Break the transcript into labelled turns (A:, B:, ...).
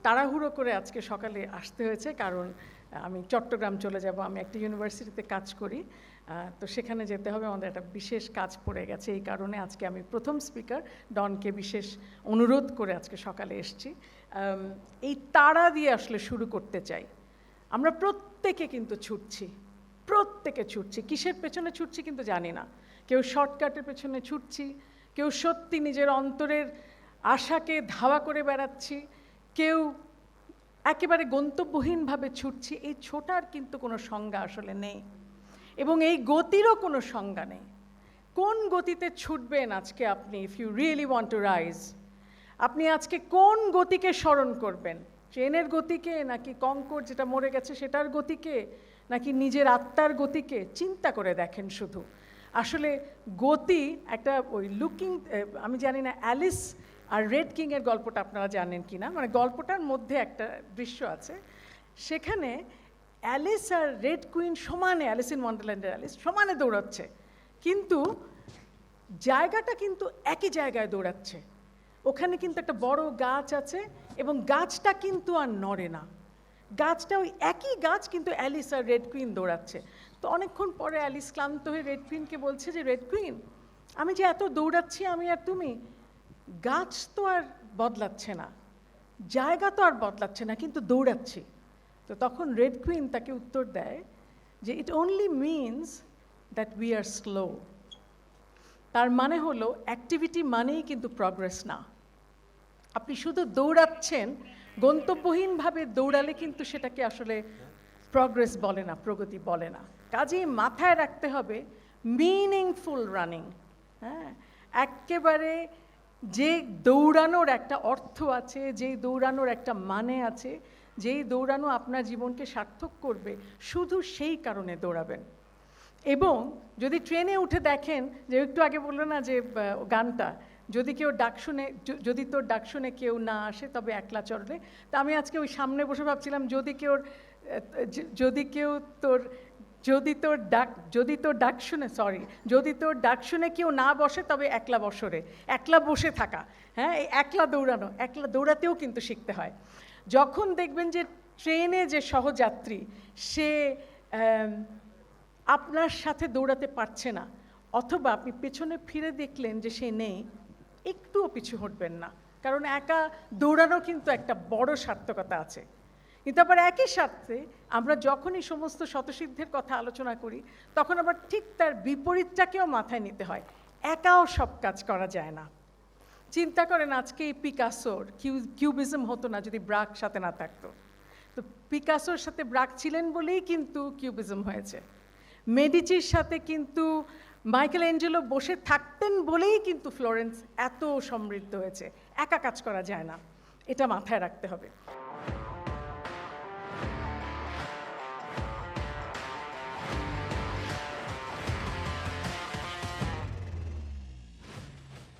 A: তাড়াহুড়ো করে আজকে সকালে আসতে হয়েছে, কারণ আমি চট্টগ্রাম চলে যাব। আমি একটা ইউনিভার্সিটিতে কাজ করি, তো সেখানে যেতে হবে, আমাদের একটা বিশেষ কাজ পড়ে গেছে। এই কারণে আজকে আমি প্রথম স্পিকার ডনকে বিশেষ অনুরোধ করে আজকে সকালে এসেছি। এই তাড়া দিয়ে আসলে শুরু করতে চাই। আমরা প্রত্যেকে কিন্তু প্রত্যেকে ছুটছি। কিসের পেছনে ছুটছি কিন্তু জানি না। কেউ শর্টকাটের পেছনে ছুটছি, কেউ সত্যি নিজের অন্তরের আশাকে ধাওয়া করে বেড়াচ্ছি, কেউ একেবারে গন্তব্যহীনভাবে ছুটছি। এই ছোটার কিন্তু কোনো সংজ্ঞা আসলে নেই, এবং এই গতিরও কোনো সংজ্ঞা নেই। কোন গতিতে ছুটবেন আজকে আপনি? If you really want to rise, আপনি আজকে কোন গতিকে স্মরণ করবেন? ট্রেনের গতিকে, নাকি কঙ্কর যেটা মরে গেছে সেটার গতিকে, নাকি নিজের আত্মার গতিকে? চিন্তা করে দেখেন শুধু। আসলে গতি একটা ওই লুকিং, আমি জানি না অ্যালিস আর রেড কিংয়ের গল্পটা আপনারা জানেন কি না। মানে গল্পটার মধ্যে একটা দৃশ্য আছে, সেখানে অ্যালিস আর রেড কুইন সমানে, অ্যালিস ইন ওয়ান্ডারল্যান্ডের অ্যালিস সমানে দৌড়াচ্ছে, কিন্তু জায়গাটা কিন্তু একই জায়গায় দৌড়াচ্ছে। ওখানে কিন্তু একটা বড় গাছ আছে, এবং গাছটা কিন্তু আর নড়ে না। গাছটা ওই একই গাছ, কিন্তু অ্যালিস আর রেড কুইন দৌড়াচ্ছে। তো অনেকক্ষণ পরে অ্যালিস ক্লান্ত হয়ে রেড কুইনকে বলছে যে, রেড কুইন, আমি যে এত দৌড়াচ্ছি আমি আর তুমি, গাছ তো আর বদলাচ্ছে না, জায়গা তো আর বদলাচ্ছে না, কিন্তু দৌড়াচ্ছি। তো তখন রেড কুইন তাকে উত্তর দেয় যে, ইট only means that we are slow. তার মানে হলো অ্যাক্টিভিটি মানেই কিন্তু প্রগ্রেস না। আপনি শুধু দৌড়াচ্ছেন, গন্তব্যহীনভাবে দৌড়ালে কিন্তু সেটাকে আসলে প্রগ্রেস বলে না, প্রগতি বলে না। কাজেই মাথায় রাখতে হবে মিনিংফুল রানিং। হ্যাঁ, একেবারে যে দৌড়ানোর একটা অর্থ আছে, যেই দৌড়ানোর একটা মানে আছে, যেই দৌড়ানো আপনার জীবনকে সার্থক করবে, শুধু সেই কারণে দৌড়াবেন। এবং যদি ট্রেনে উঠে দেখেন, যে একটু আগে বললো না যে গানটা, যদি কেউ ডাক শুনে, যদি তোর ডাক শুনে কেউ না আসে তবে একলা চলবে। তা আমি আজকে ওই সামনে বসে ভাবছিলাম, যদি তোর ডাক শুনে কেউ না বসে তবে একলা বসরে, একলা বসে থাকা। হ্যাঁ, এই একলা দৌড়াতেও কিন্তু শিখতে হয়। যখন দেখবেন যে ট্রেনে যে সহযাত্রী, সে আপনার সাথে দৌড়াতে পারছে না, অথবা আপনি পেছনে ফিরে দেখলেন যে সে নেই, একটুও পিছু হটবেন না, কারণ একা দৌড়ানো কিন্তু একটা বড় সার্থকতা আছে। কিন্তু আবার একই সাথে আমরা যখনই সমস্ত শতসিদ্ধের কথা আলোচনা করি, তখন আবার ঠিক তার বিপরীতটাকেও মাথায় নিতে হয়। একাও সব কাজ করা যায় না। চিন্তা করেন, আজকে এই পিকাসোর কিউবিজম হতো না যদি ব্রাক সাথে না থাকতো। তো পিকাসোর সাথে ব্রাক ছিলেন বলেই কিন্তু কিউবিজম হয়েছে। মেডিচির সাথে কিন্তু মাইকেল অ্যাঞ্জেলো বসে থাকতেন বলেই কিন্তু ফ্লোরেন্স এত সমৃদ্ধ হয়েছে। একা কাজ করা যায় না, এটা মাথায় রাখতে হবে।